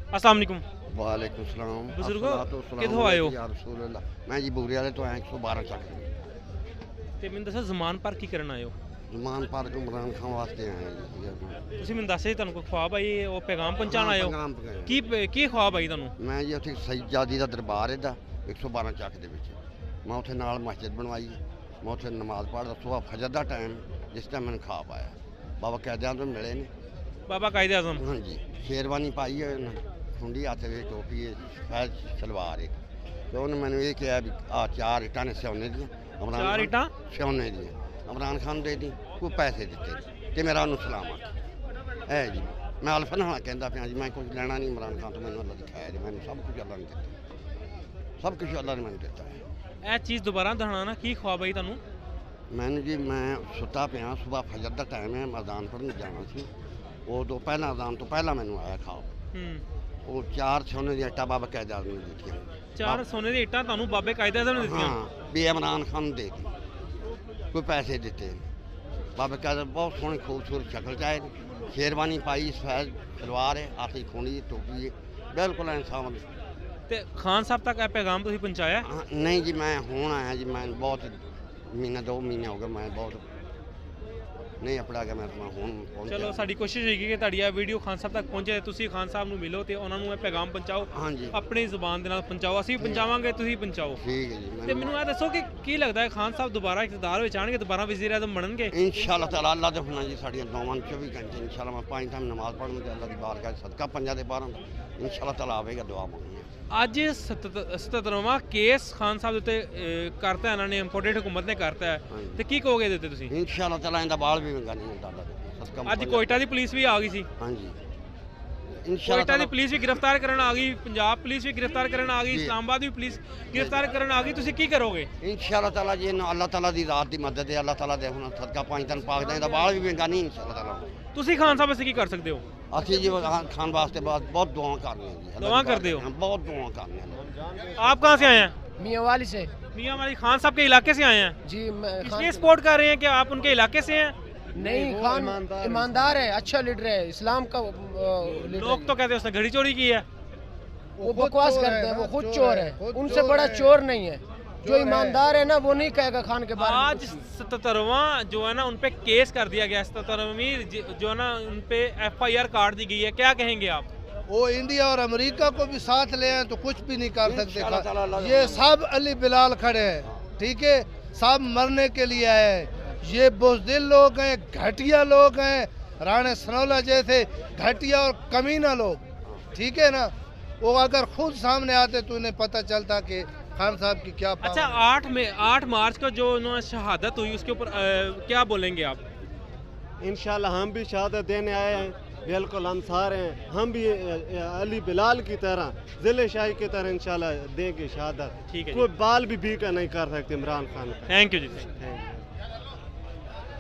अस्सलाम वालेकुम वालेकुम सलाम। बुजुर्गो अस्सलातु कित्थों आए हो? या रसूल अल्लाह। मैं जी बूरे वाले तो आया 112 ਚੱਕ ਤੇ ਮੈਨੂੰ ਦੱਸੋ ਜ਼ਮਾਨ ਪਰ ਕੀ ਕਰਨ ਆਏ ਹੋ? ਜ਼ਮਾਨ ਪਾਰਕ ਇਮਰਾਨ ਖਾਨ ਵਾਸਤੇ ਆਏ ਜੀ। ਤੁਸੀਂ ਮੈਨੂੰ ਦੱਸਿਆ ਸੀ ਤੁਹਾਨੂੰ ਕੋਈ ਖੁਆਬ ਆਈ ਉਹ ਪੈਗਾਮ ਪਹੁੰਚਾਉਣ ਆਏ ਹੋ? ਪੈਗਾਮ ਪਹੁੰਚਾਉਣ। ਕੀ ਖੁਆਬ ਆਈ ਤੁਹਾਨੂੰ? ਮੈਂ ਜੀ ਉੱਥੇ ਸੈਯਦਾਦੀ ਦਾ ਦਰਬਾਰ ਇਹਦਾ 112 ਚੱਕ ਦੇ ਵਿੱਚ ਮੈਂ ਉੱਥੇ ਨਾਲ ਮਸਜਿਦ ਬਣਵਾਈ। ਮੈਂ ਉੱਥੇ ਨਮਾਜ਼ ਪੜ੍ਹਦਾ ਸੁਬਹ ਫਜਰ ਦਾ ਟਾਈਮ ਜਿਸ ਟਾਈਮ ਮੈਨੂੰ ਖਾਬ ਆਇਆ ਬਾਬਾ ਕੈਦਿਆਂ ਤੋਂ ਮਿਲੇ ਨੇ। ਬਾਬਾ ਕਾਇਦੇ ਆਜ਼ਮ ਹਾਂਜੀ ਸ਼ੇਰਵਾਨੀ ਪਾਈ ਹੈ ਉਹਨਾਂ ਖੁੰਡੀ ਹੱਥ ਵਿੱਚ ਟੋਪੀ ਹੈ ਸਫੈਦ ਸਲਵਾਰ ਹੈ ਤੇ ਉਹਨੇ ਮੈਨੂੰ ਇਹ ਕਿਹਾ ਵੀ ਆ 4 ਇੱਟਾਂ ਨੇ ਸੋਨੇ ਦੀਆਂ। ਚਾਰ ਇੱਟਾਂ ਸੋਨੇ ਦੀਆਂ ਇਮਰਾਨ ਖਾਨ ਦੇ ਦੀ ਕੋਈ ਪੈਸੇ ਦਿੱਤੇ ਤੇ ਮੇਰਾ ਉਹਨੂੰ ਸਲਾਮ ਹੈ ਜੀ। ਮੈਂ ਅਲਫਨ ਹਾਂ ਕਹਿੰਦਾ ਪਿਆ ਜੀ ਮੈਂ ਕੁਝ ਲੈਣਾ ਨਹੀਂ ਇਮਰਾਨ ਖਾਨ ਤੋਂ ਮੈਨੂੰ ਅੱਲਾ ਦਿਖਾਇਆ ਜੀ ਮੈਨੂੰ ਸਭ ਕੁਝ ਅੱਲਾ ਨੇ ਦਿੱਤਾ ਸਭ ਕੁਝ ਅੱਲਾ ਨੇ ਮੈਨੂੰ ਦਿੱਤਾ ਹੈ। ਇਹ ਚੀਜ਼ ਦੁਬਾਰਾ ਦੁਹਰਾਉਣਾ ਕੀ ਖੁਆਬ ਆਈ ਤੁਹਾਨੂੰ? ਮੈਨੂੰ ਜੀ ਮੈਂ ਸੁੱਤਾ ਪਿਆ ਸੁਬਹ ਫਜਰ ਦਾ ਟਾਈਮ ਹੈ ਮੈਂ ਅਜ਼ਾਨ ਪੜ੍ਹਨ ਜਾਣਾ ਸੀ ਉਦੋਂ ਪਹਿਲਾਂ ਅਜ਼ਾਨ ਤੋਂ ਪਹਿਲਾਂ ਮੈਨੂੰ ਆਇਆ ਖਾਬ। ਉਹ 4 ਸੋਨੇ ਦੀਆਂ ਇੱਟਾਂ ਬਾਬਾ ਕਾਇਦੇ ਆਜ਼ਮ ਨੇ ਦਿੱਤੀਆਂ। 4 ਸੋਨੇ ਦੀਆਂ ਇੱਟਾਂ ਤੁਹਾਨੂੰ ਬਾਬੇ ਕਾਇਦੇ ਆਜ਼ਮ ਨੇ ਦਿੱਤੀਆਂ? ਹਾਂ ਵੀ ਇਮਰਾਨ ਖਾਨ ਨੂੰ ਦੇ ਦਿੱਤੀ ਕੋਈ ਪੈਸੇ ਦਿੱਤੇ ਬਾਬਾ ਕਾਇਦੇ ਬਹੁਤ ਸੋਹਣੀ ਖੂਬਸੂਰਤ ਸ਼ਕਲ ਚਾਹੇ ਸ਼ੇਰਵਾਨੀ ਪਾਈ ਸਫੈਦ ਸਲਵਾਰ ਹੈ ਹੱਥ 'ਚ ਖੂੰਡੀ ਟੋਪੀ ਹੈ ਬਿਲਕੁਲ ਇਨਸਾਨ। ਤੇ ਖਾਨ ਸਾਹਿਬ ਤੱਕ ਇਹ ਪੈਗਾਮ ਤੁਸੀਂ ਪਹੁੰਚਾਇਆ? ਨਹੀਂ ਜੀ ਮੈਂ ਹੁਣ ਆਇਆ ਜੀ ਮੈਂ ਬਹੁਤ ਮਹੀਨਾ 2 ਮਹੀਨੇ ਹੋ ਗਏ ਮੈਂ ਬਹੁਤ ਨਹੀਂ ਆਪਣਾ ਗਿਆ ਮੈਂ ਹੁਣ ਪਹੁੰਚਿਆ। ਚਲੋ ਸਾਡੀ ਕੋਸ਼ਿਸ਼ ਹੋਏਗੀ ਕਿ ਤੁਹਾਡੀ ਇਹ ਵੀਡੀਓ ਖਾਨ ਸਾਹਿਬ ਤੱਕ ਪਹੁੰਚੇ ਤੁਸੀਂ ਖਾਨ ਸਾਹਿਬ ਨੂੰ ਮਿਲੋ ਤੇ ਉਹਨਾਂ ਨੂੰ ਇਹ ਪੈਗਾਮ ਪਹੁੰਚਾਓ। ਹਾਂਜੀ ਆਪਣੀ ਜ਼ੁਬਾਨ ਦੇ ਨਾਲ ਪਹੁੰਚਾਓ ਅਸੀਂ ਵੀ ਪਹੁੰਚਾਵਾਂਗੇ ਤੁਸੀਂ ਪਹੁੰਚਾਓ। ਠੀਕ ਹੈ ਤੇ ਜੀ ਮੈਨੂੰ ਇਹ ਦੱਸੋ ਕਿ ਕੀ ਲੱਗਦਾ ਹੈ ਖਾਨ ਸਾਹਿਬ ਦੁਬਾਰਾ ਇਕਤਦਾਰ ਵਿੱਚ ਆਣਗੇ ਦੁਬਾਰਾ ਵਜ਼ੀਰ ਆਜ਼ਮ ਬਣਨਗੇ? ਇਨਸ਼ਾਅੱਲਾ ਤਾਲਾ ਅੱਲਾ ਦੇ ਹੁਣਾ ਜੀ ਸਾਡੀਆਂ ਦੋਵਾਂ 24 ਘੰਟੇ ਇਨਸ਼ਾਅੱਲਾ ਮੈਂ 5 ਟਾਈਮ ਨਮਾਜ਼ ਪੜ੍ਹਨ ਤੇ ਅੱਲਾ ਦੀ ਬਾਰਗਾਹ 'ਚ ਸਦਕਾ ਪੰਜਾਂ ਦੇ 12 ਇਨਸ਼ਾਅੱਲਾ ਤਾਲਾ ਆਵੇਗਾ ਦੁਆ ਮੰਗਣੀ। ਅੱਜ 77ਵਾਂ ਕੇਸ ਖਾਨ ਸਾਹਿਬ ਦੇ ਉੱਤੇ ਕਰਤਾ ਇਹਨਾਂ ਨੇ ਇੰਪੋਰਟਡ ਹੁਕੂਮਤ ਨੇ ਕਰਤਾ ਹੈ ਤੇ ਕੀ ਕਹੋਗੇ ਇਹਦੇ ਉੱਤੇ ਤੁਸੀਂ? ਇਨਸ਼ਾਅੱਲਾ ਤਾਲਾ ਇਹਦਾ ਬਾਲ ਵੀ ਮੰਗਾ ਨਹੀਂ ਹੁੰਦਾ ਅੱਲਾ ਦੇ ਸਦਕਾ। ਅੱਜ ਕੋਇਟਾ ਦੀ ਪੁਲਿਸ ਵੀ ਆ ਗਈ ਸੀ। ਹਾਂਜੀ ਕੋਇਟਾ ਦੀ ਪੁਲਿਸ ਵੀ ਗ੍ਰਿਫਤਾਰ ਕਰਨ ਆ ਗਈ ਪੰਜਾਬ ਪੁਲਿਸ ਵੀ ਗ੍ਰਿਫਤਾਰ ਕਰਨ ਆ ਗਈ ਇਸਲਾਮਾਬਾਦ ਵੀ ਪੁਲਿਸ ਗ੍ਰਿਫਤਾਰ ਕਰਨ ਆ ਗਈ ਤੁਸੀਂ ਕੀ ਕਰੋਗੇ? ਇਨਸ਼ਾਅੱਲਾ ਤਾਲਾ ਜੀ ਇਹਨਾਂ ਅੱਲਾ ਤਾਲਾ ਦੀ ਰਾਤ ਦੀ ਮਦਦ ਹੈ ਅੱਲਾ ਤਾਲਾ ਦੇ ਹੁਣ ਸਦਕਾ 5 ਦਿਨ ਪਾਕ ਦਾ ਇਹਦਾ ਬਾਲ ਵੀ ਮੰਗਾ ਨਹੀਂ ਇਨਸ਼ਾਅੱਲਾ ਤਾਲਾ। ਤੁਸੀਂ ਖਾਨ ਸਾਹਿਬ ਵਾਸਤੇ ਕੀ ਕਰ ਸਕਦੇ ਹੋ? ਅਸੀਂ ਜੀ ਖਾਨ ਵਾਸਤੇ ਬਹੁਤ ਦੁਆ ਕਰਨੀ ਹੈ ਜੀ। दुआ करते हो? बहुत दुआ करनी है। आप कहाँ से आए हैं? मियाँ वाली से। मियाँ वाली खान साहब के इलाके से आए हैं? जी मैं इसलिए सपोर्ट कर रहे हैं कि आप उनके इलाके से हैं? नहीं खान ईमानदार है अच्छा लीडर है इस्लाम का लीडर लोग तो कहते हैं उसने घड़ी चोरी की है। वो बकवास करते हैं वो खुद चोर है उनसे बड़ा चोर नहीं है जो ईमानदार है ना वो नहीं कहेगा खान के बारे में। आज 77वां जो है ना उन पे केस कर दिया गया 77वीं जो है ना उन पे FIR काट दी गई है क्या कहेंगे आप? वो इंडिया और अमेरिका को भी साथ ले आए तो कुछ भी नहीं कर सकते। ये सब अली बिलाल खड़े हैं ठीक है सब मरने के लिए आए हैं। ये बुज़दिल लोग हैं घटिया लोग हैं राणे सनौला जैसे घटिया और कमीना लोग ठीक है ना। वो अगर खुद सामने आते तो उन्हें पता चलता कि खान साहब की क्या अच्छा 8 मार्च को जो उन्होंने शहादत हुई उसके ऊपर क्या बोलेंगे आप? इंशाल्लाह हम भी शहादत देने आए हैं बिल्कुल अंसार हैं हम भी अली बिलाल की तरह ज़िले शाही की तरह इंशाल्लाह देंगे शहादत। ठीक है कोई बाल भी भीगा नहीं कर सकते इमरान खान का। Thank you ji.